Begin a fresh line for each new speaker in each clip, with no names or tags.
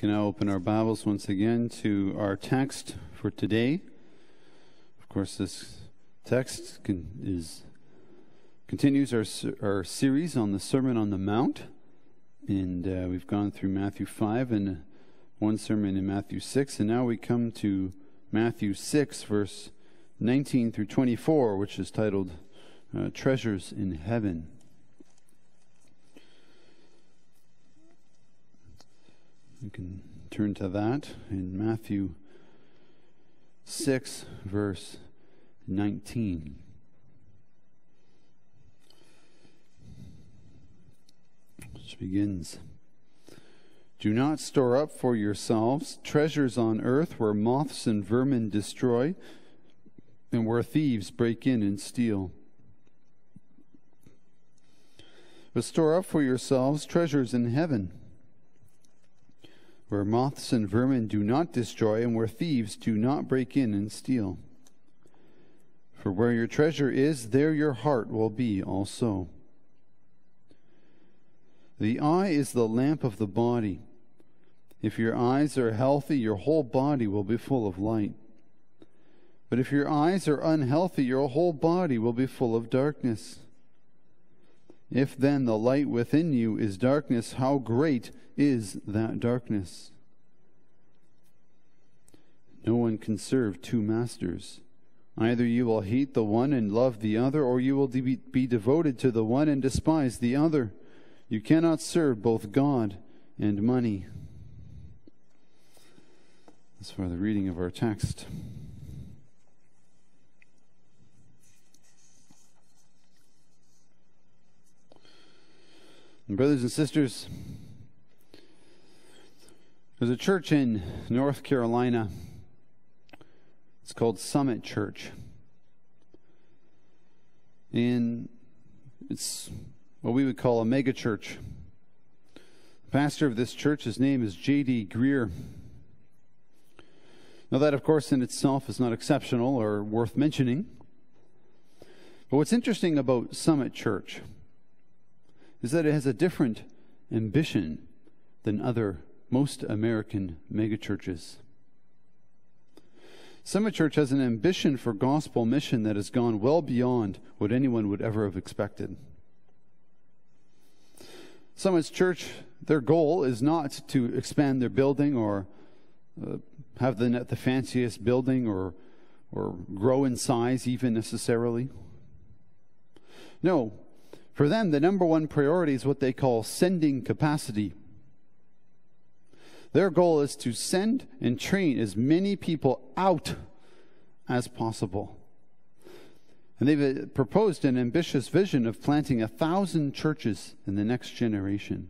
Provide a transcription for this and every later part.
can now open our Bibles once again to our text for today. Of course, this text continues our series on the Sermon on the Mount, and we've gone through Matthew 5 and one sermon in Matthew 6, and now we come to Matthew 6, verse 19 through 24, which is titled Treasures in Heaven. You can turn to that in Matthew 6, verse 19. Which begins, "Do not store up for yourselves treasures on earth where moths and vermin destroy, and where thieves break in and steal. But store up for yourselves treasures in heaven, where moths and vermin do not destroy, and where thieves do not break in and steal. For where your treasure is, there your heart will be also. The eye is the lamp of the body. If your eyes are healthy, your whole body will be full of light. But if your eyes are unhealthy, your whole body will be full of darkness. If then the light within you is darkness, how great is that darkness? No one can serve two masters. Either you will hate the one and love the other, or you will be devoted to the one and despise the other. You cannot serve both God and money." That's for the reading of our text. And brothers and sisters, there's a church in North Carolina. It's called Summit Church. And it's what we would call a mega church. The pastor of this church, his name is J.D. Greer. Now that, of course, in itself is not exceptional or worth mentioning. But what's interesting about Summit Church is that it has a different ambition than most American megachurches. Summit Church has an ambition for gospel mission that has gone well beyond what anyone would ever have expected. Summit's church, their goal is not to expand their building or have the fanciest building or grow in size even necessarily. No, for them, the number one priority is what they call sending capacity. Their goal is to send and train as many people out as possible. And they've proposed an ambitious vision of planting 1,000 churches in the next generation.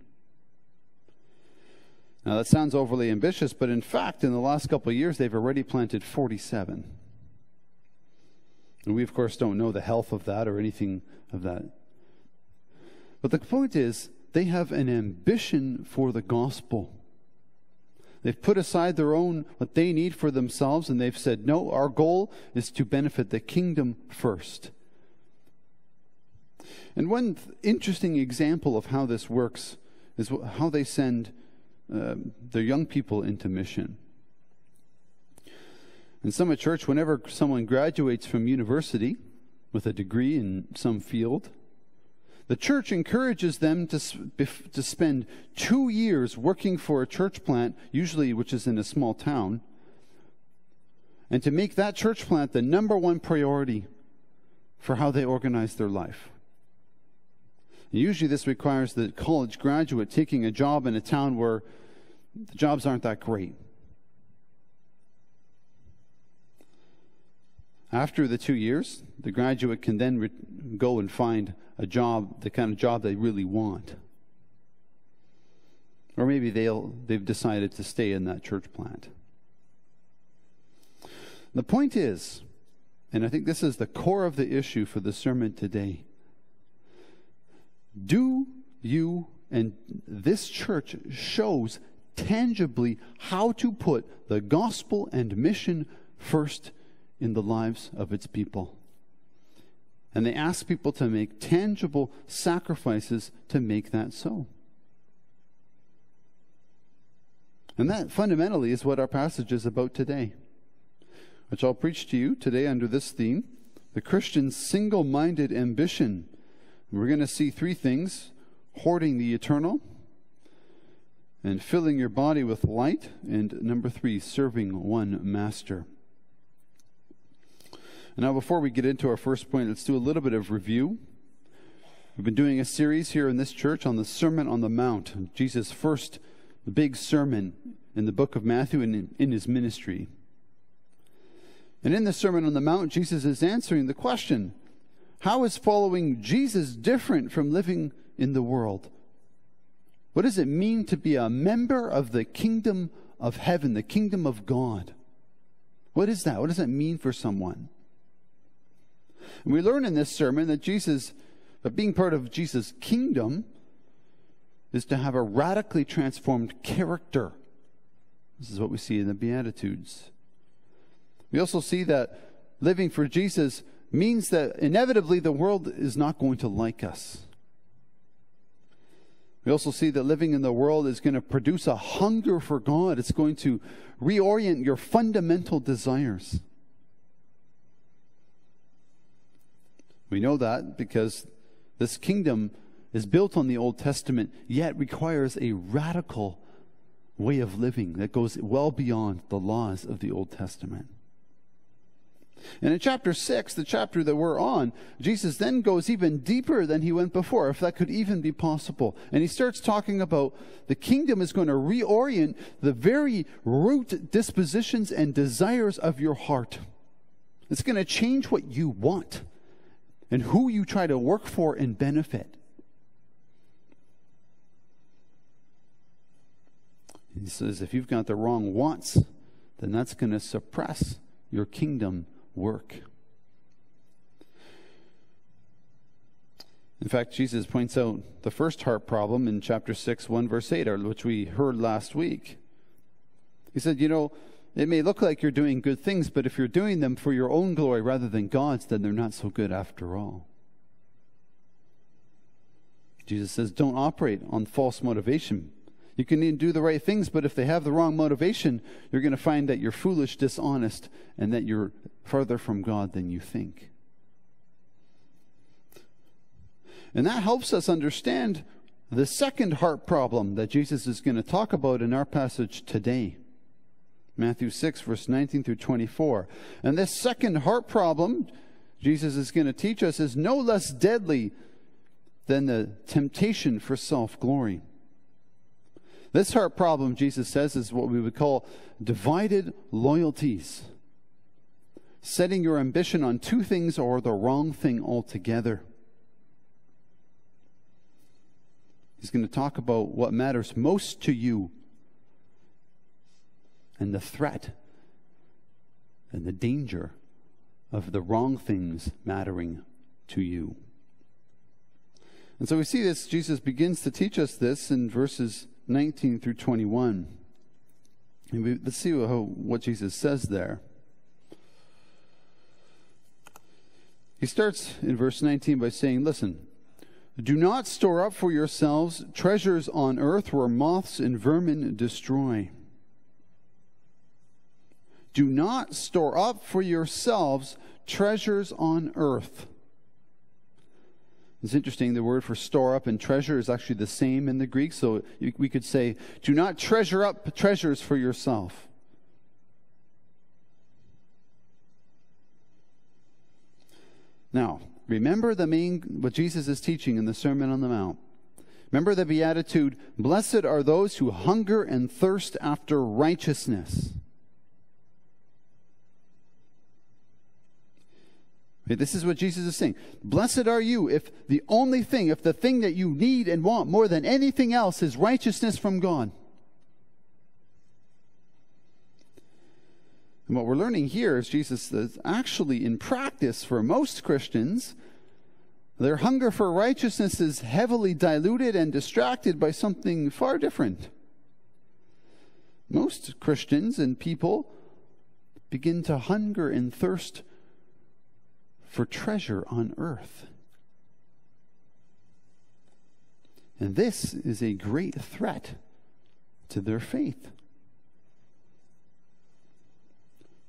Now that sounds overly ambitious, but in fact, in the last couple of years, they've already planted 47. And we, of course, don't know the health of that or anything of that. But the point is, they have an ambition for the gospel. They've put aside what they need for themselves, and they've said, no, our goal is to benefit the kingdom first. And one interesting example of how this works is how they send their young people into mission. In Summit Church, whenever someone graduates from university with a degree in some field, the church encourages them to spend 2 years working for a church plant, usually which is in a small town, and to make that church plant the number one priority for how they organize their life. And usually this requires the college graduate taking a job in a town where the jobs aren't that great. After the 2 years, the graduate can then go and find a job, the kind of job they really want. Or maybe they've decided to stay in that church plant. The point is, and I think this is the core of the issue for the sermon today, do you and this church shows tangibly how to put the gospel and mission first in the lives of its people. And they ask people to make tangible sacrifices to make that so. And that fundamentally is what our passage is about today, which I'll preach to you today under this theme, the Christian's single-minded ambition. We're going to see three things: hoarding the eternal, and filling your body with light, and number three, serving one master. And now before we get into our first point, let's do a little bit of review. We've been doing a series here in this church on the Sermon on the Mount, Jesus' first big sermon in the book of Matthew and in his ministry. And in the Sermon on the Mount, Jesus is answering the question, how is following Jesus different from living in the world? What does it mean to be a member of the kingdom of heaven, the kingdom of God? What is that? What does that mean for someone? And we learn in this sermon that being part of Jesus' kingdom is to have a radically transformed character. This is what we see in the Beatitudes. We also see that living for Jesus means that inevitably the world is not going to like us. We also see that living in the world is going to produce a hunger for God. It's going to reorient your fundamental desires. We know that because this kingdom is built on the Old Testament, yet requires a radical way of living that goes well beyond the laws of the Old Testament. And in chapter 6, the chapter that we're on, Jesus then goes even deeper than he went before, if that could even be possible. And he starts talking about the kingdom is going to reorient the very root dispositions and desires of your heart. It's going to change what you want and who you try to work for and benefit. He says if you've got the wrong wants, then that's going to suppress your kingdom work. In fact, Jesus points out the first heart problem in chapter 6, 1 verse 8, which we heard last week. He said, it may look like you're doing good things, but if you're doing them for your own glory rather than God's, then they're not so good after all. Jesus says, don't operate on false motivation. You can even do the right things, but if they have the wrong motivation, you're going to find that you're foolish, dishonest, and that you're farther from God than you think. And that helps us understand the second heart problem that Jesus is going to talk about in our passage today. Matthew 6, verse 19 through 24. And this second heart problem, Jesus is going to teach us, is no less deadly than the temptation for self-glory. This heart problem, Jesus says, is what we would call divided loyalties. Setting your ambition on two things or the wrong thing altogether. He's going to talk about what matters most to you and the threat and the danger of the wrong things mattering to you. And so we see this, Jesus begins to teach us this in verses 19 through 21. And let's see what Jesus says there. He starts in verse 19 by saying, listen, do not store up for yourselves treasures on earth where moths and vermin destroy. Do not store up for yourselves treasures on earth. It's interesting, the word for store up and treasure is actually the same in the Greek. So we could say, do not treasure up treasures for yourself. Now, remember what Jesus is teaching in the Sermon on the Mount. Remember the Beatitude, blessed are those who hunger and thirst after righteousness. Okay, this is what Jesus is saying. Blessed are you if the thing that you need and want more than anything else is righteousness from God. And what we're learning here is Jesus says, actually in practice for most Christians, their hunger for righteousness is heavily diluted and distracted by something far different. Most Christians and people begin to hunger and thirst for treasure on earth. And this is a great threat to their faith.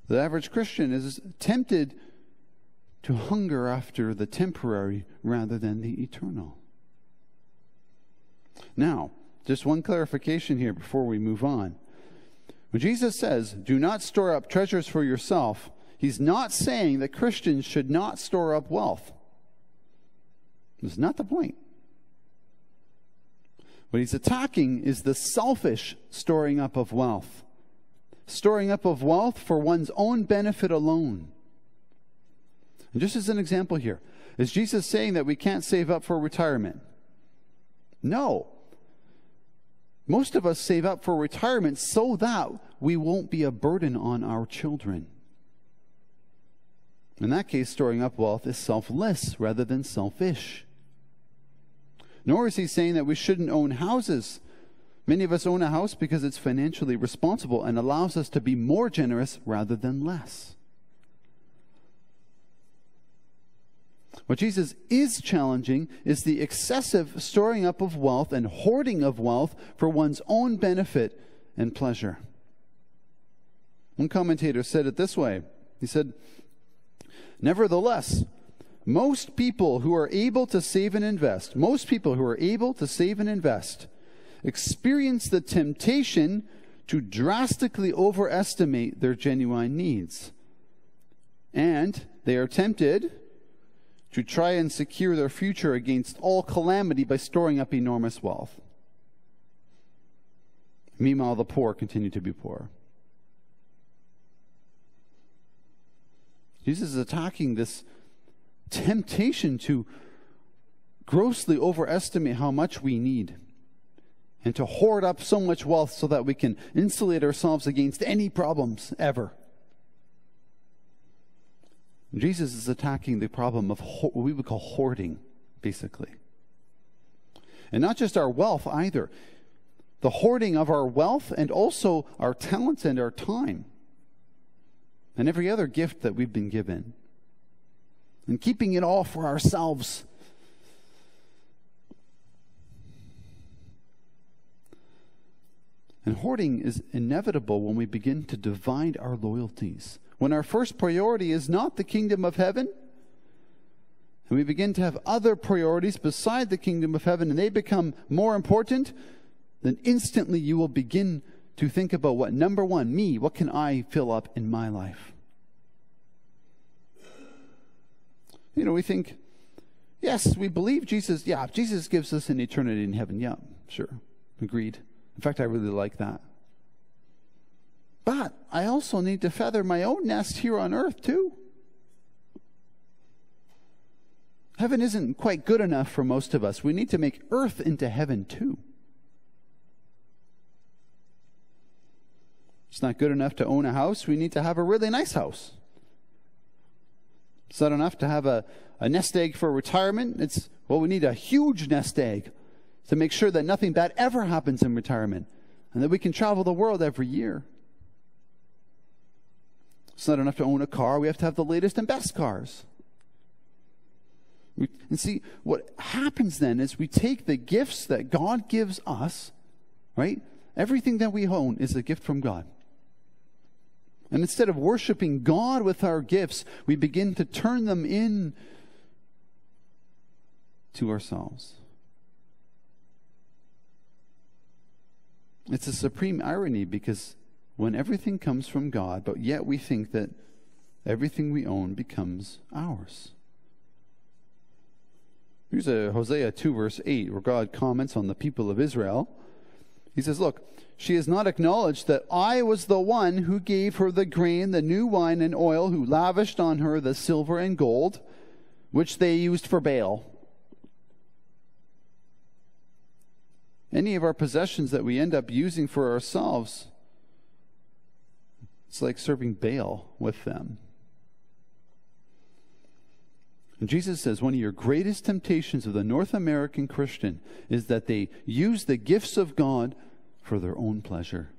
The average Christian is tempted to hunger after the temporary rather than the eternal. Now, just one clarification here before we move on. When Jesus says, do not store up treasures for yourself, he's not saying that Christians should not store up wealth. That's not the point. What he's attacking is the selfish storing up of wealth. Storing up of wealth for one's own benefit alone. And just as an example here, is Jesus saying that we can't save up for retirement? No. Most of us save up for retirement so that we won't be a burden on our children. In that case, storing up wealth is selfless rather than selfish. Nor is he saying that we shouldn't own houses. Many of us own a house because it's financially responsible and allows us to be more generous rather than less. What Jesus is challenging is the excessive storing up of wealth and hoarding of wealth for one's own benefit and pleasure. One commentator said it this way. He said, nevertheless, most people who are able to save and invest, experience the temptation to drastically overestimate their genuine needs. And they are tempted to try and secure their future against all calamity by storing up enormous wealth. Meanwhile, the poor continue to be poor. Jesus is attacking this temptation to grossly overestimate how much we need and to hoard up so much wealth so that we can insulate ourselves against any problems ever. Jesus is attacking the problem of what we would call hoarding, basically. And not just our wealth either. The hoarding of our wealth and also our talents and our time. And every other gift that we've been given. And keeping it all for ourselves. And hoarding is inevitable when we begin to divide our loyalties. When our first priority is not the kingdom of heaven, and we begin to have other priorities beside the kingdom of heaven, and they become more important, then instantly you will begin to think about what, number one, me, what can I fill up in my life? You know, we think, yes, we believe Jesus, Jesus gives us an eternity in heaven. Yeah, sure, agreed. In fact, I really like that. But I also need to feather my own nest here on earth too. Heaven isn't quite good enough for most of us. We need to make earth into heaven too. It's not good enough to own a house. We need to have a really nice house. It's not enough to have a nest egg for retirement. We need a huge nest egg to make sure that nothing bad ever happens in retirement and that we can travel the world every year. It's not enough to own a car. We have to have the latest and best cars. And see, what happens then is we take the gifts that God gives us, right? Everything that we own is a gift from God. And instead of worshiping God with our gifts, we begin to turn them in to ourselves. It's a supreme irony because when everything comes from God, but yet we think that everything we own becomes ours. Here's a Hosea 2 verse 8 where God comments on the people of Israel. He says, look, she has not acknowledged that I was the one who gave her the grain, the new wine and oil, who lavished on her the silver and gold, which they used for Baal. Any of our possessions that we end up using for ourselves, it's like serving Baal with them. And Jesus says one of your greatest temptations of the North American Christian is that they use the gifts of God for their own pleasure.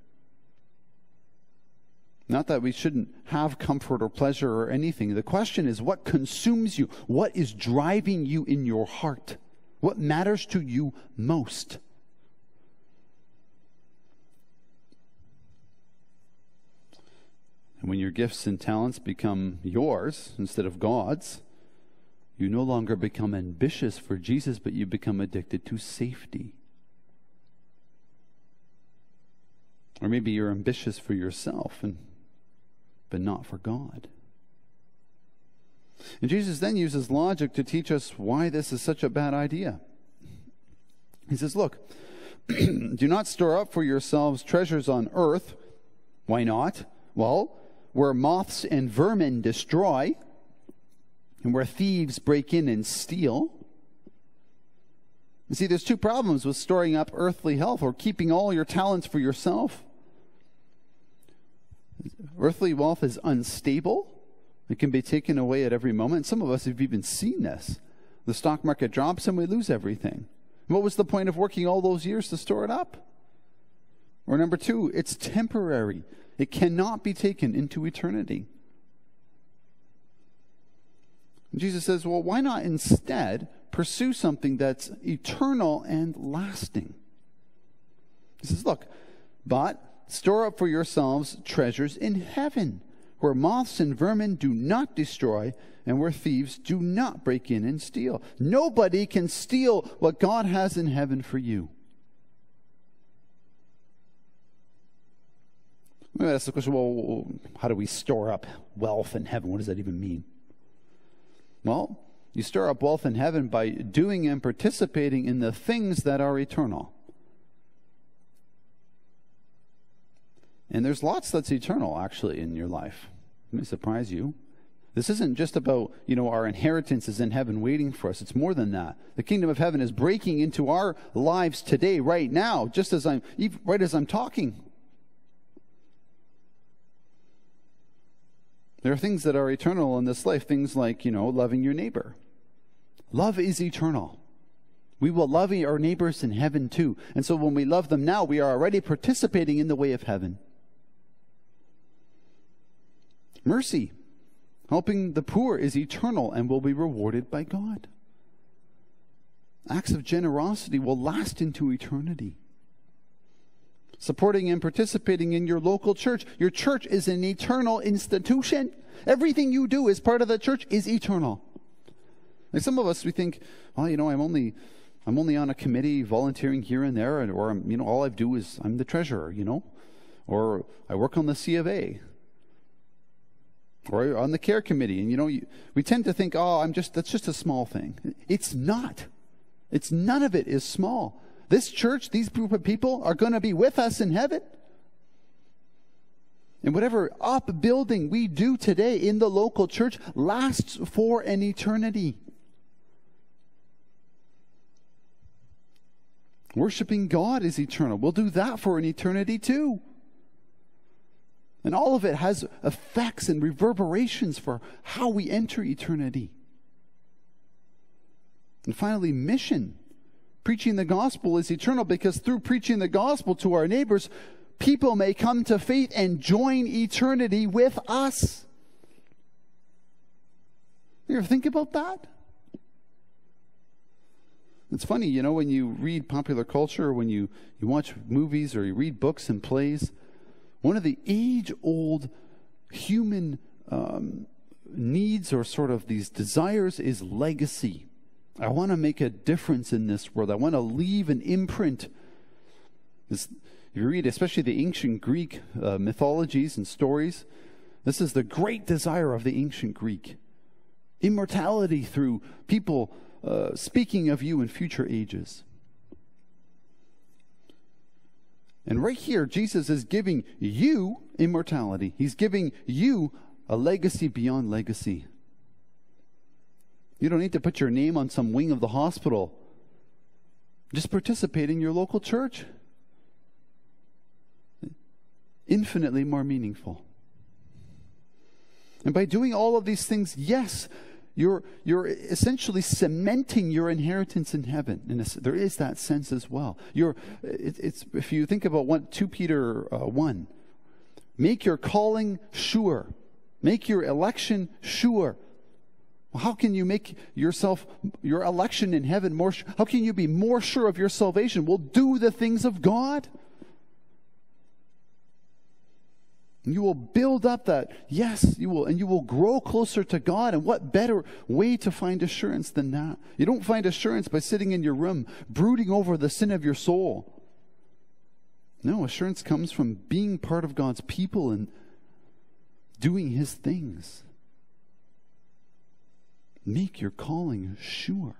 Not that we shouldn't have comfort or pleasure or anything. The question is, what consumes you? What is driving you in your heart? What matters to you most? When your gifts and talents become yours instead of God's, you no longer become ambitious for Jesus, but you become addicted to safety. Or maybe you're ambitious for yourself, but not for God. And Jesus then uses logic to teach us why this is such a bad idea. He says, look, do not store up for yourselves treasures on earth. Why not? Well, where moths and vermin destroy, and where thieves break in and steal. You see, there's two problems with storing up earthly health or keeping all your talents for yourself. Earthly wealth is unstable. It can be taken away at every moment. Some of us have even seen this. The stock market drops and we lose everything. What was the point of working all those years to store it up? Or number two, it's temporary. It cannot be taken into eternity. Jesus says, well, why not instead pursue something that's eternal and lasting? He says, look, but store up for yourselves treasures in heaven, where moths and vermin do not destroy, and where thieves do not break in and steal. Nobody can steal what God has in heaven for you. I'm going to ask the question, well, how do we store up wealth in heaven? What does that even mean? Well, you store up wealth in heaven by doing and participating in the things that are eternal. And there's lots that's eternal, actually, in your life. It may surprise you. This isn't just about, our inheritance is in heaven waiting for us. It's more than that. The kingdom of heaven is breaking into our lives today, right now, just as I'm talking. There are things that are eternal in this life, things like, loving your neighbor. Love is eternal. We will love our neighbors in heaven too. And so when we love them now, we are already participating in the way of heaven. Mercy, helping the poor, is eternal and will be rewarded by God. Acts of generosity will last into eternity. Supporting and participating in your local church. Your church is an eternal institution. Everything you do as part of the church is eternal. Like some of us, we think, I'm only on a committee volunteering here and there, or all I do is I'm the treasurer, or I work on the C of A, or on the care committee, and we tend to think, that's just a small thing. It's not. None of it is small. This church, these group of people are going to be with us in heaven. And whatever upbuilding we do today in the local church lasts for an eternity. Worshiping God is eternal. We'll do that for an eternity too. And all of it has effects and reverberations for how we enter eternity. And finally, mission. Preaching the gospel is eternal because through preaching the gospel to our neighbors, people may come to faith and join eternity with us. You ever think about that? It's funny, when you read popular culture, or when you watch movies or you read books and plays, one of the age-old human needs or sort of these desires is legacy. I want to make a difference in this world. I want to leave an imprint. If you read especially the ancient Greek mythologies and stories, this is the great desire of the ancient Greek. Immortality through people speaking of you in future ages. And right here, Jesus is giving you immortality. He's giving you a legacy beyond legacy. You don't need to put your name on some wing of the hospital. Just participate in your local church. Infinitely more meaningful. And by doing all of these things, yes, you're essentially cementing your inheritance in heaven. And there is that sense as well. If you think about 2 Peter 1, make your calling sure. Make your election sure. Well, how can you make your election in heaven more sure? How can you be more sure of your salvation? Well, do the things of God. You will build up that, yes, you will, and you will grow closer to God. And what better way to find assurance than that? You don't find assurance by sitting in your room, brooding over the sin of your soul. No, assurance comes from being part of God's people and doing His things. Make your calling sure.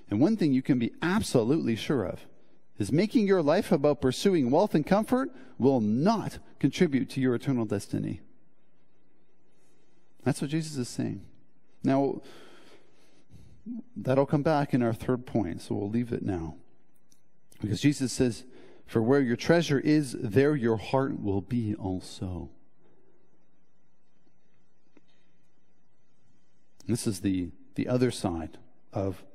And one thing you can be absolutely sure of is making your life about pursuing wealth and comfort will not contribute to your eternal destiny. That's what Jesus is saying. Now, that'll come back in our third point, so we'll leave it now. Because Jesus says, "For where your treasure is, there your heart will be also." This is the other side of,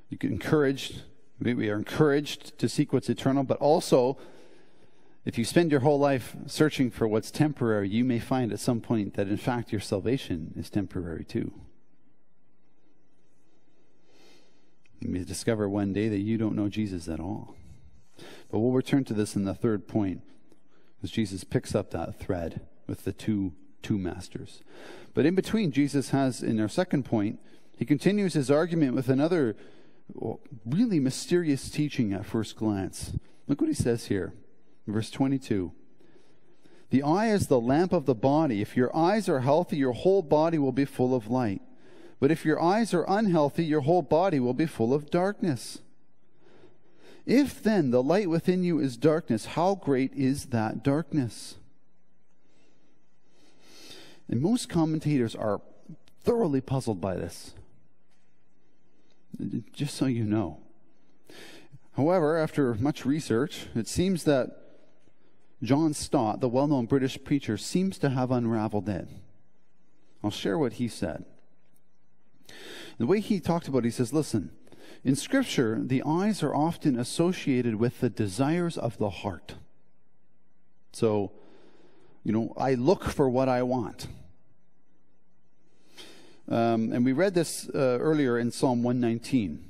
you get encouraged. We are encouraged to seek what's eternal, but also, if you spend your whole life searching for what's temporary, you may find at some point that, in fact, your salvation is temporary too. You may discover one day that you don't know Jesus at all. But we'll return to this in the third point, as Jesus picks up that thread with the two masters. But in between, Jesus has, in our second point, he continues his argument with another really mysterious teaching at first glance. Look what he says here, in verse 22. "The eye is the lamp of the body. If your eyes are healthy, your whole body will be full of light. But if your eyes are unhealthy, your whole body will be full of darkness. If then the light within you is darkness, how great is that darkness?" And most commentators are thoroughly puzzled by this, just so you know. However, after much research, it seems that John Stott, the well-known British preacher, seems to have unraveled it. I'll share what he said. The way he talked about it, he says, listen, in Scripture, the eyes are often associated with the desires of the heart. So, I look for what I want. And we read this earlier in Psalm 119.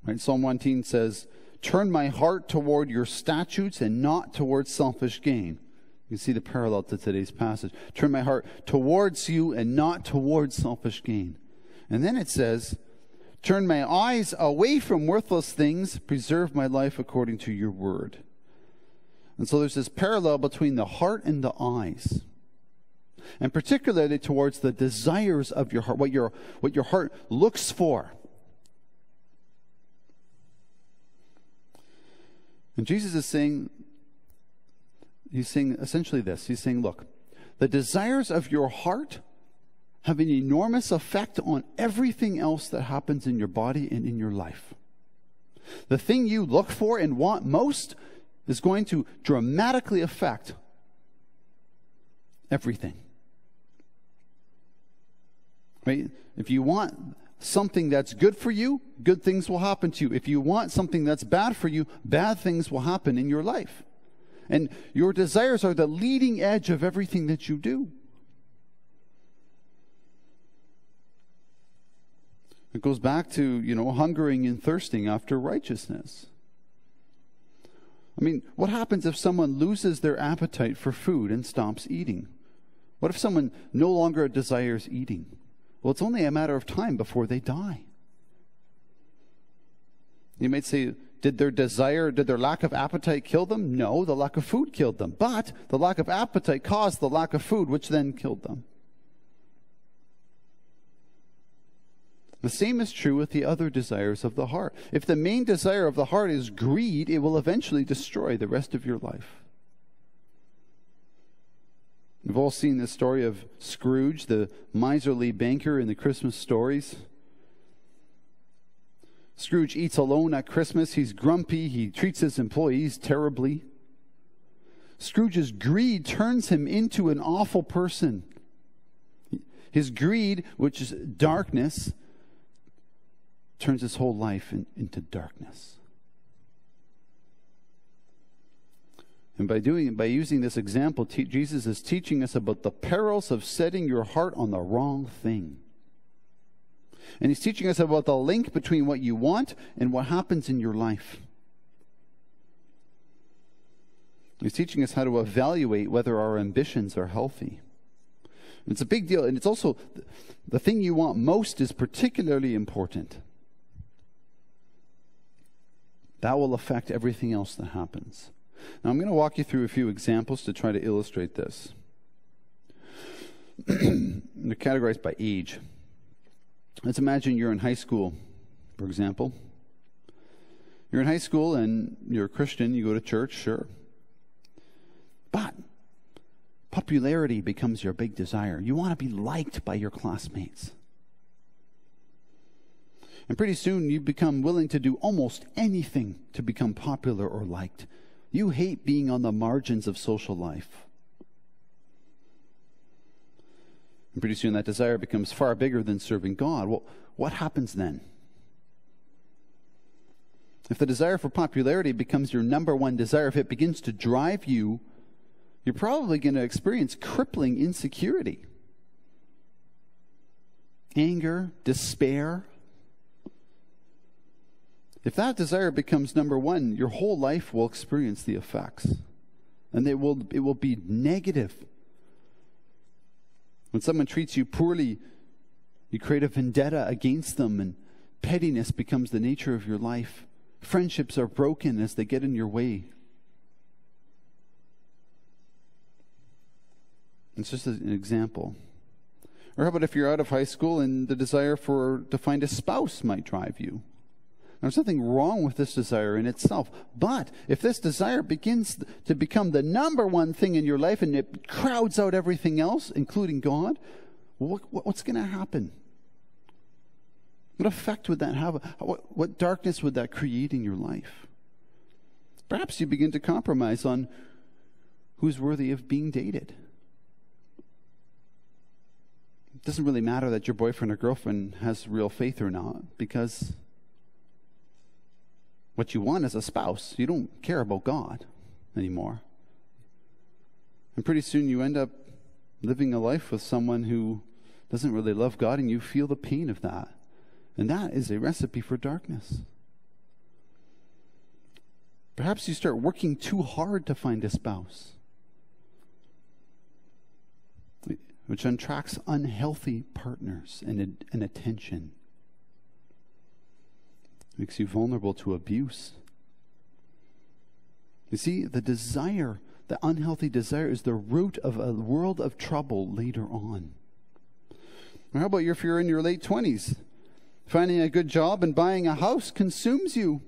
Right? Psalm 119 says, "Turn my heart toward your statutes and not towards selfish gain." You see the parallel to today's passage. Turn my heart towards you and not towards selfish gain. And then it says, "Turn my eyes away from worthless things, preserve my life according to your word." And so there's this parallel between the heart and the eyes. And particularly towards the desires of your heart, what your heart looks for. And Jesus is saying, he's saying essentially this. He's saying, look, the desires of your heart have an enormous effect on everything else that happens in your body and in your life. The thing you look for and want most is going to dramatically affect everything. Right? If you want something that's good for you, good things will happen to you. If you want something that's bad for you, bad things will happen in your life. And your desires are the leading edge of everything that you do. It goes back to, hungering and thirsting after righteousness. I mean, what happens if someone loses their appetite for food and stops eating? What if someone no longer desires eating? Well, it's only a matter of time before they die. You might say, did their lack of appetite kill them? No, the lack of food killed them. But the lack of appetite caused the lack of food, which then killed them. The same is true with the other desires of the heart. If the main desire of the heart is greed, it will eventually destroy the rest of your life. We've all seen the story of Scrooge, the miserly banker in the Christmas stories. Scrooge eats alone at Christmas. He's grumpy. He treats his employees terribly. Scrooge's greed turns him into an awful person. His greed, which is darkness, turns his whole life into darkness. And by using this example, Jesus is teaching us about the perils of setting your heart on the wrong thing. And he's teaching us about the link between what you want and what happens in your life. He's teaching us how to evaluate whether our ambitions are healthy. It's a big deal, and it's also the thing you want most is particularly important. That will affect everything else that happens. Now, I'm going to walk you through a few examples to try to illustrate this. They're categorized by age. Let's imagine you're in high school, for example. You're in high school and you're a Christian, you go to church, sure. But popularity becomes your big desire. You want to be liked by your classmates. And pretty soon you become willing to do almost anything to become popular or liked. You hate being on the margins of social life. And pretty soon that desire becomes far bigger than serving God. Well, what happens then? If the desire for popularity becomes your number one desire, if it begins to drive you, you're probably going to experience crippling insecurity, anger, despair. If that desire becomes number one, your whole life will experience the effects. And it will be negative. When someone treats you poorly, you create a vendetta against them, and pettiness becomes the nature of your life. Friendships are broken as they get in your way. It's just an example. Or how about if you're out of high school and the desire to find a spouse might drive you? There's nothing wrong with this desire in itself. But if this desire begins to become the number one thing in your life and it crowds out everything else, including God, what's going to happen? What effect would that have? What darkness would that create in your life? Perhaps you begin to compromise on who's worthy of being dated. It doesn't really matter that your boyfriend or girlfriend has real faith or not, because what you want is a spouse. You don't care about God anymore. And pretty soon you end up living a life with someone who doesn't really love God, and you feel the pain of that. And that is a recipe for darkness. Perhaps you start working too hard to find a spouse, which attracts unhealthy partners and attention. Makes you vulnerable to abuse. You see, the unhealthy desire is the root of a world of trouble later on. Or how about if you're in your late 20s? Finding a good job and buying a house consumes you.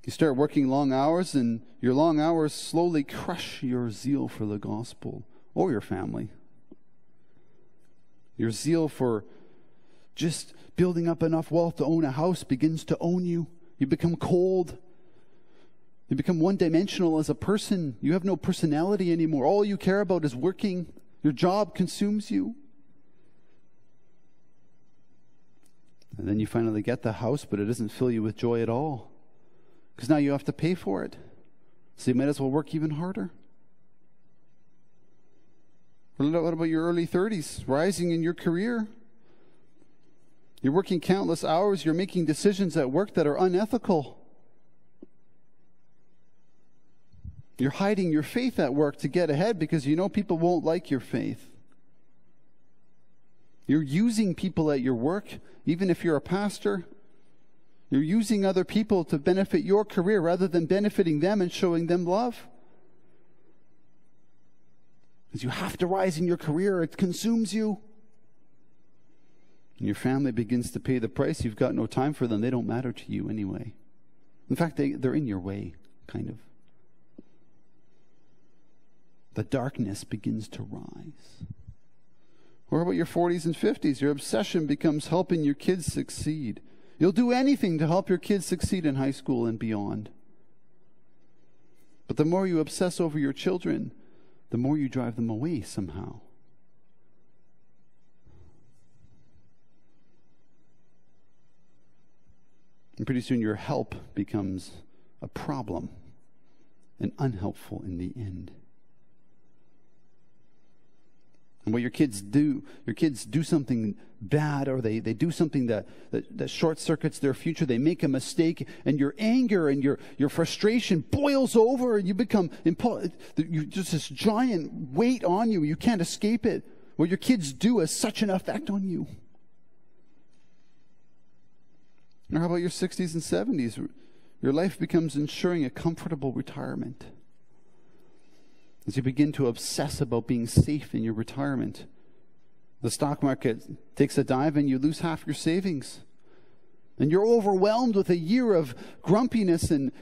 You start working long hours, and your long hours slowly crush your zeal for the gospel or your family. Your zeal for just building up enough wealth to own a house begins to own you. You become cold. You become one-dimensional as a person. You have no personality anymore. All you care about is working. Your job consumes you. And then you finally get the house, but it doesn't fill you with joy at all, because now you have to pay for it. So you might as well work even harder. What about your early 30s, rising in your career? You're working countless hours. You're making decisions at work that are unethical. You're hiding your faith at work to get ahead because you know people won't like your faith. You're using people at your work, even if you're a pastor. You're using other people to benefit your career rather than benefiting them and showing them love. Because you have to rise in your career. It consumes you. And your family begins to pay the price. You've got no time for them. They don't matter to you anyway. In fact, they're in your way, kind of. The darkness begins to rise. Or about your 40s and 50s? Your obsession becomes helping your kids succeed. You'll do anything to help your kids succeed in high school and beyond. But the more you obsess over your children, the more you drive them away somehow. And pretty soon your help becomes a problem and unhelpful in the end. And what your kids do something bad, or they do something that short circuits their future. They make a mistake, and your anger and your frustration boils over, and you become just this giant weight on you. You can't escape it. What your kids do has such an effect on you. Or how about your 60s and 70s? Your life becomes ensuring a comfortable retirement. As you begin to obsess about being safe in your retirement, the stock market takes a dive and you lose half your savings. And you're overwhelmed with a year of grumpiness and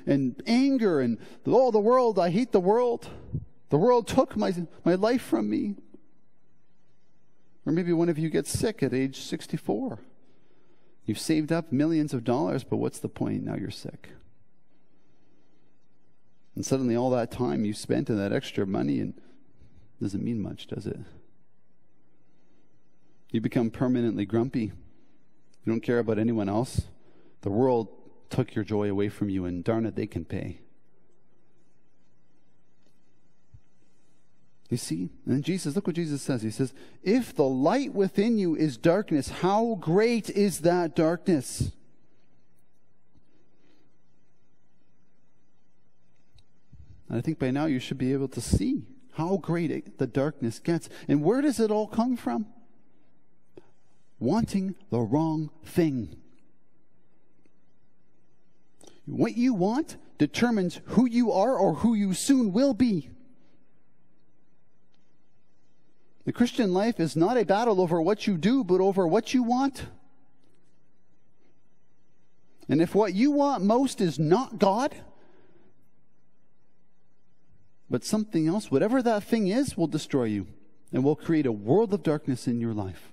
anger and, oh, the world, I hate the world. The world took my life from me. Or maybe one of you gets sick at age 64. You've saved up millions of dollars, but what's the point? Now you're sick. And suddenly all that time you spent in that extra money and doesn't mean much, does it? You become permanently grumpy. You don't care about anyone else. The world took your joy away from you, and darn it, they can pay. You see? And then Jesus, look what Jesus says. He says, if the light within you is darkness, how great is that darkness? And I think by now you should be able to see how great the darkness gets. And where does it all come from? Wanting the wrong thing. What you want determines who you are or who you soon will be. The Christian life is not a battle over what you do, but over what you want. And if what you want most is not God, but something else, whatever that thing is, will destroy you and will create a world of darkness in your life.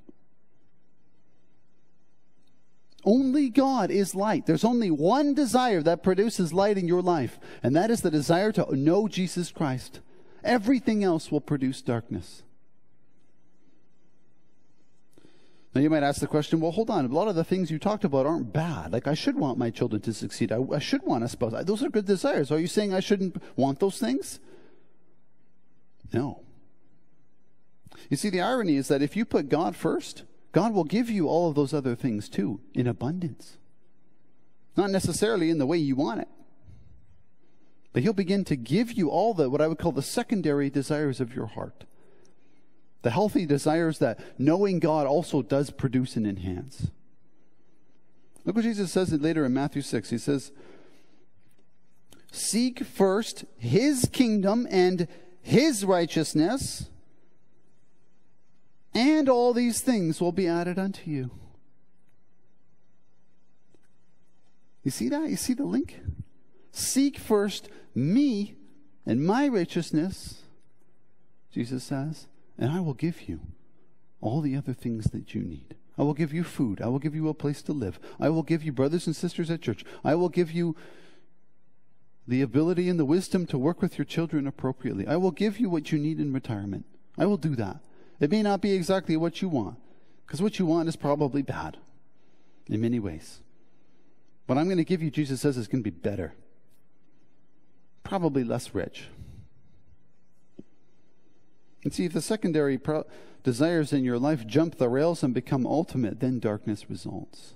Only God is light. There's only one desire that produces light in your life, and that is the desire to know Jesus Christ. Everything else will produce darkness. Now you might ask the question, well, hold on, a lot of the things you talked about aren't bad. Like, I should want my children to succeed. I should want a spouse. Those are good desires. Are you saying I shouldn't want those things? No. You see, the irony is that if you put God first, God will give you all of those other things too, in abundance. Not necessarily in the way you want it. But He'll begin to give you all the, what I would call the secondary desires of your heart. The healthy desires that knowing God also does produce and enhance. Look what Jesus says later in Matthew 6. He says, seek first His kingdom and His righteousness, and all these things will be added unto you. You see that? You see the link? Seek first me and my righteousness, Jesus says, and I will give you all the other things that you need. I will give you food. I will give you a place to live. I will give you brothers and sisters at church. I will give you the ability and the wisdom to work with your children appropriately. I will give you what you need in retirement. I will do that. It may not be exactly what you want, because what you want is probably bad in many ways. What I'm going to give you, Jesus says, is going to be better. Probably less rich. And see, if the secondary desires in your life jump the rails and become ultimate, then darkness results.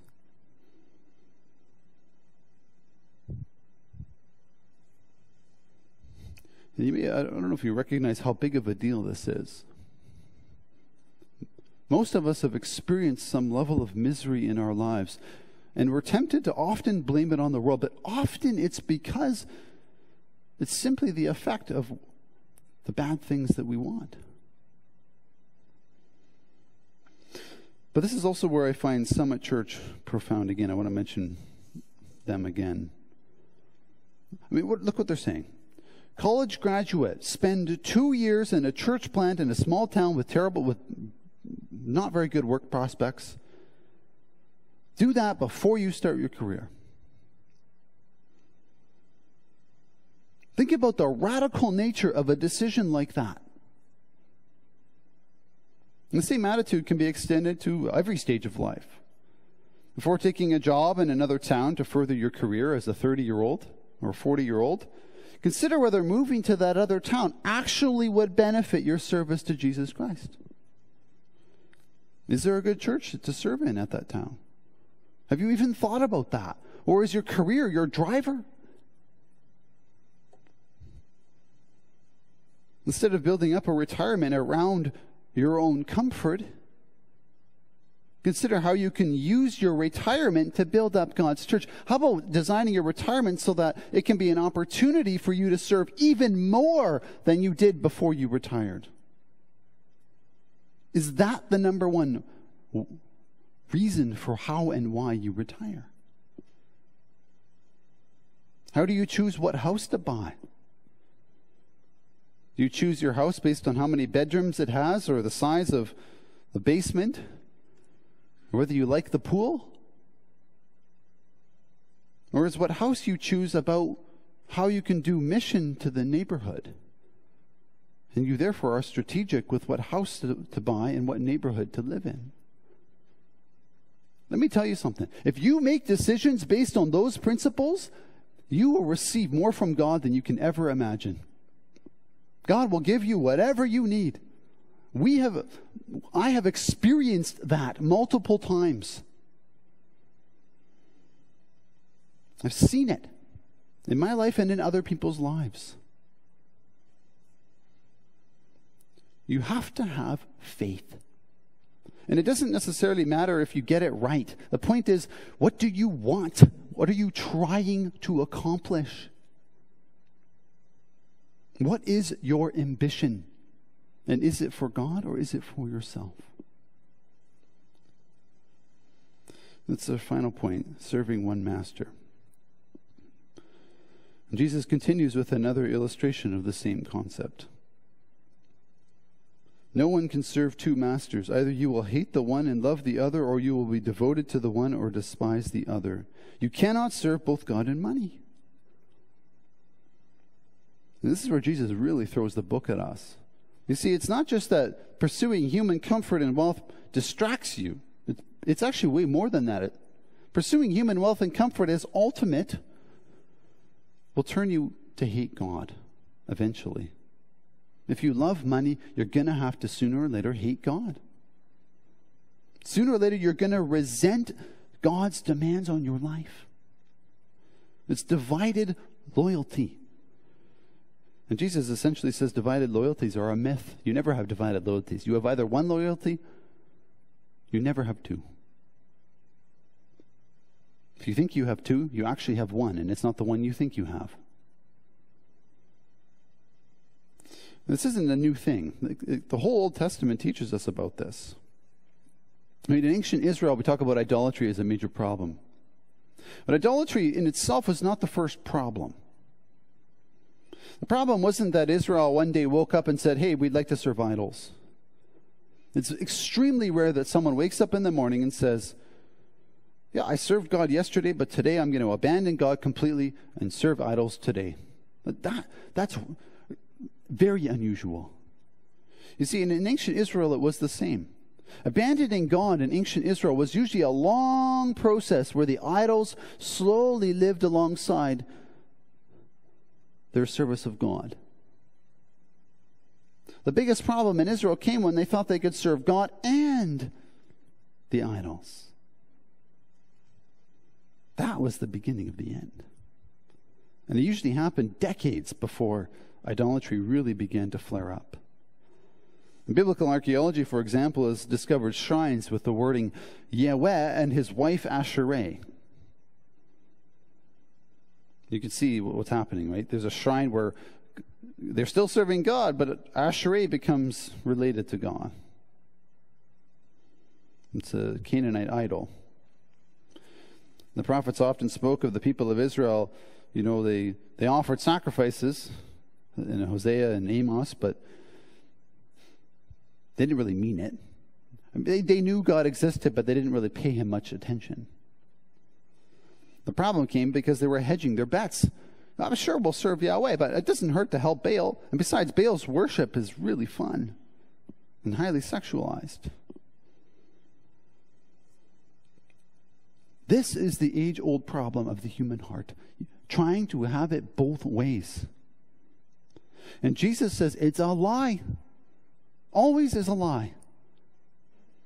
And I don't know if you recognize how big of a deal this is. Most of us have experienced some level of misery in our lives, and we're tempted to often blame it on the world, but often it's because it's simply the effect of the bad things that we want. But this is also where I find Summit Church profound again. I want to mention them again. I mean, look what they're saying. College graduates spend 2 years in a church plant in a small town with not very good work prospects. Do that before you start your career. Think about the radical nature of a decision like that. And the same attitude can be extended to every stage of life. Before taking a job in another town to further your career as a 30-year-old or 40-year-old, consider whether moving to that other town actually would benefit your service to Jesus Christ. Is there a good church to serve in at that town? Have you even thought about that? Or is your career your driver? Instead of building up a retirement around your own comfort, consider how you can use your retirement to build up God's church. How about designing your retirement so that it can be an opportunity for you to serve even more than you did before you retired? Is that the number one reason for how and why you retire? How do you choose what house to buy? Do you choose your house based on how many bedrooms it has or the size of the basement? Or whether you like the pool? Or is what house you choose about how you can do mission to the neighborhood? And you therefore are strategic with what house to buy and what neighborhood to live in. Let me tell you something. If you make decisions based on those principles, you will receive more from God than you can ever imagine. God will give you whatever you need. I have experienced that multiple times. I've seen it in my life and in other people's lives. You have to have faith. And it doesn't necessarily matter if you get it right. The point is, what do you want? What are you trying to accomplish? What is your ambition? And is it for God or is it for yourself? That's our final point, serving one master. And Jesus continues with another illustration of the same concept. No one can serve two masters. Either you will hate the one and love the other, or you will be devoted to the one or despise the other. You cannot serve both God and money. And this is where Jesus really throws the book at us. You see, it's not just that pursuing human comfort and wealth distracts you. It's actually way more than that. Pursuing human wealth and comfort as ultimate will turn you to hate God eventually. If you love money, you're going to have to sooner or later hate God. Sooner or later, you're going to resent God's demands on your life. It's divided loyalty. And Jesus essentially says divided loyalties are a myth. You never have divided loyalties. You have either one loyalty, you never have two. If you think you have two, you actually have one, and it's not the one you think you have. This isn't a new thing. The whole Old Testament teaches us about this. I mean, in ancient Israel, we talk about idolatry as a major problem. But idolatry in itself was not the first problem. The problem wasn't that Israel one day woke up and said, hey, we'd like to serve idols. It's extremely rare that someone wakes up in the morning and says, yeah, I served God yesterday, but today I'm going to abandon God completely and serve idols today. That's very unusual. You see, in ancient Israel, it was the same. Abandoning God in ancient Israel was usually a long process where the idols slowly lived alongside their service of God. The biggest problem in Israel came when they thought they could serve God and the idols. That was the beginning of the end. And it usually happened decades before idolatry really began to flare up. In biblical archaeology, for example, has discovered shrines with the wording Yahweh and his wife Asherah. You can see what's happening, right? There's a shrine where they're still serving God, but Asherah becomes related to God. It's a Canaanite idol. The prophets often spoke of the people of Israel. You know, they offered sacrifices in Hosea and Amos, but they didn't really mean it. They knew God existed, but they didn't really pay him much attention. The problem came because they were hedging their bets. I'm sure we'll serve Yahweh, but it doesn't hurt to help Baal. And besides, Baal's worship is really fun and highly sexualized. This is the age-old problem of the human heart, trying to have it both ways. And Jesus says it's a lie. Always is a lie.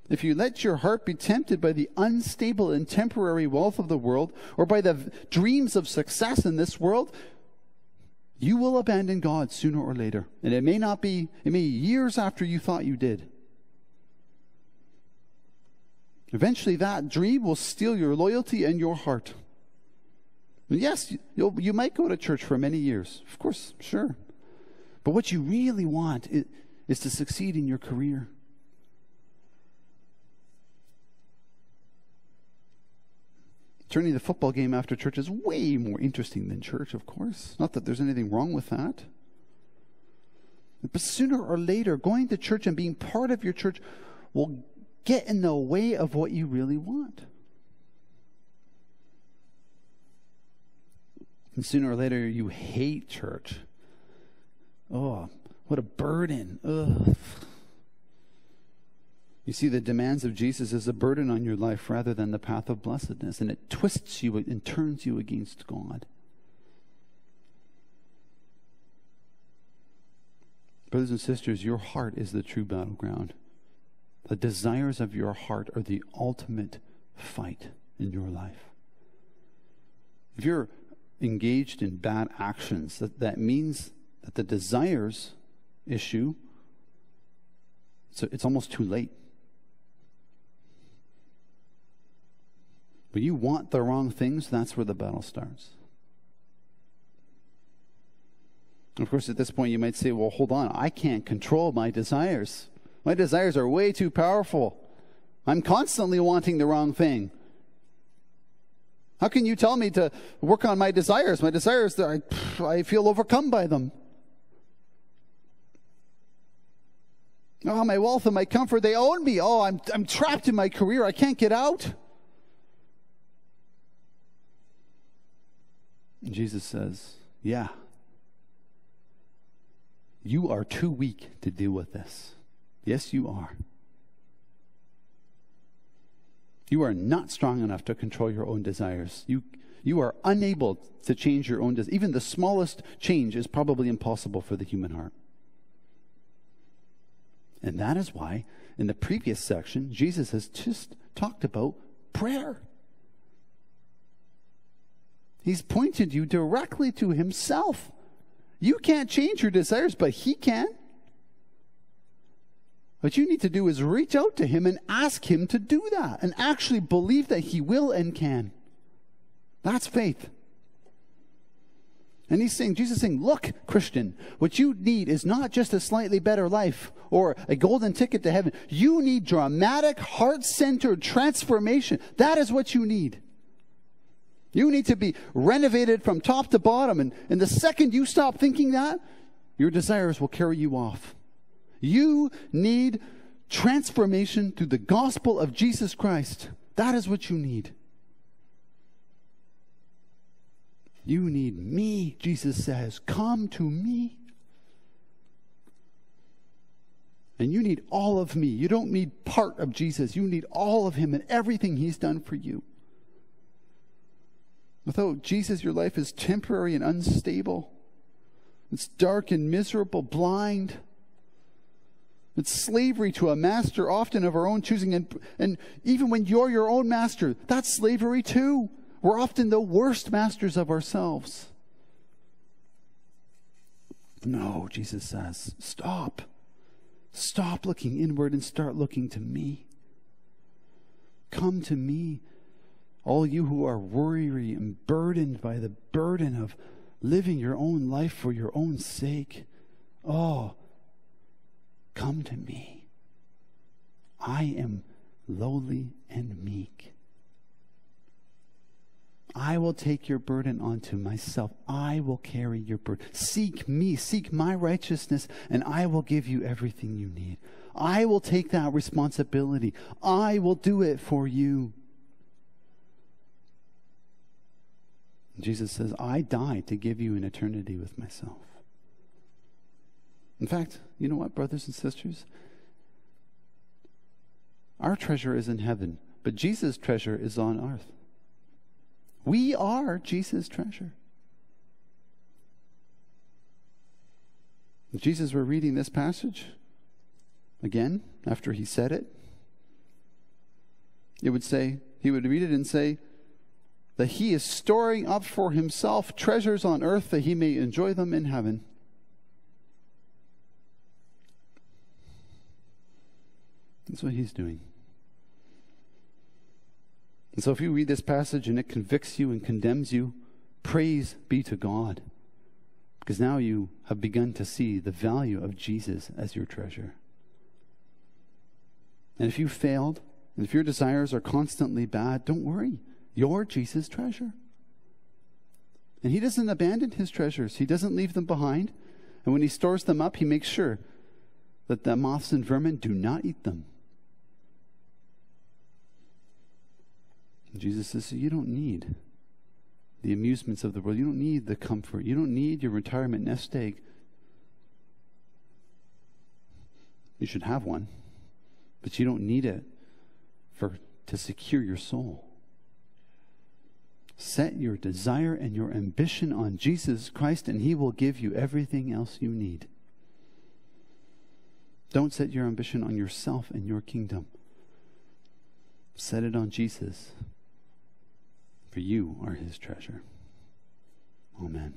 if you let your heart be tempted by the unstable and temporary wealth of the world, or by the dreams of success in this world, you will abandon God sooner or later. And it may be years after you thought you did. Eventually that dream will steal your loyalty and your heart. And yes, you might go to church for many years. Of course, sure. But what you really want is to succeed in your career. Turning the football game after church is way more interesting than church, of course. Not that there's anything wrong with that. But sooner or later, going to church and being part of your church will get in the way of what you really want. And sooner or later, you hate church. Oh, what a burden. Ugh. You see, the demands of Jesus is a burden on your life rather than the path of blessedness, and it twists you and turns you against God. Brothers and sisters, your heart is the true battleground. The desires of your heart are the ultimate fight in your life. If you're engaged in bad actions, that means that the desires issue, so it's almost too late. When you want the wrong things, that's where the battle starts. Of course, at this point you might say, well, hold on, I can't control my desires. My desires are way too powerful. I'm constantly wanting the wrong thing. How can you tell me to work on my desires? My desires, I feel overcome by them. Oh, my wealth and my comfort, they own me. Oh, I'm trapped in my career. I can't get out. And Jesus says, yeah, you are too weak to deal with this. Yes, you are. You are not strong enough to control your own desires. You are unable to change your own desires. Even the smallest change is probably impossible for the human heart. And that is why, in the previous section, Jesus has just talked about prayer. He's pointed you directly to himself. You can't change your desires, but he can. What you need to do is reach out to him and ask him to do that, and actually believe that he will and can. That's faith. And Jesus is saying, look, Christian, what you need is not just a slightly better life or a golden ticket to heaven. You need dramatic, heart-centered transformation. That is what you need. You need to be renovated from top to bottom. And the second you stop thinking that, your desires will carry you off. You need transformation through the gospel of Jesus Christ. That is what you need. You need me, Jesus says. Come to me. And you need all of me. You don't need part of Jesus. You need all of him and everything he's done for you. Without Jesus, your life is temporary and unstable. It's dark and miserable, blind. It's slavery to a master, often of our own choosing. And even when you're your own master, that's slavery too. We're often the worst masters of ourselves. No, Jesus says, stop. Stop looking inward and start looking to me. Come to me, all you who are weary and burdened by the burden of living your own life for your own sake. Oh, come to me. I am lowly and meek. I will take your burden onto myself. I will carry your burden. Seek me, seek my righteousness, and I will give you everything you need. I will take that responsibility. I will do it for you. Jesus says, I died to give you an eternity with myself. In fact, you know what, brothers and sisters? Our treasure is in heaven, but Jesus' treasure is on earth. We are Jesus' treasure. Jesus were reading this passage again after he said it. He would read it and say that he is storing up for himself treasures on earth that he may enjoy them in heaven. That's what he's doing. And so if you read this passage and it convicts you and condemns you, praise be to God. Because now you have begun to see the value of Jesus as your treasure. And if you failed, and if your desires are constantly bad, don't worry. You're Jesus' treasure. And he doesn't abandon his treasures. He doesn't leave them behind. And when he stores them up, he makes sure that the moths and vermin do not eat them. And Jesus says, so you don't need the amusements of the world. You don't need the comfort. You don't need your retirement nest egg. You should have one, but you don't need it to secure your soul. Set your desire and your ambition on Jesus Christ, and he will give you everything else you need. Don't set your ambition on yourself and your kingdom. Set it on Jesus, for you are his treasure. Amen.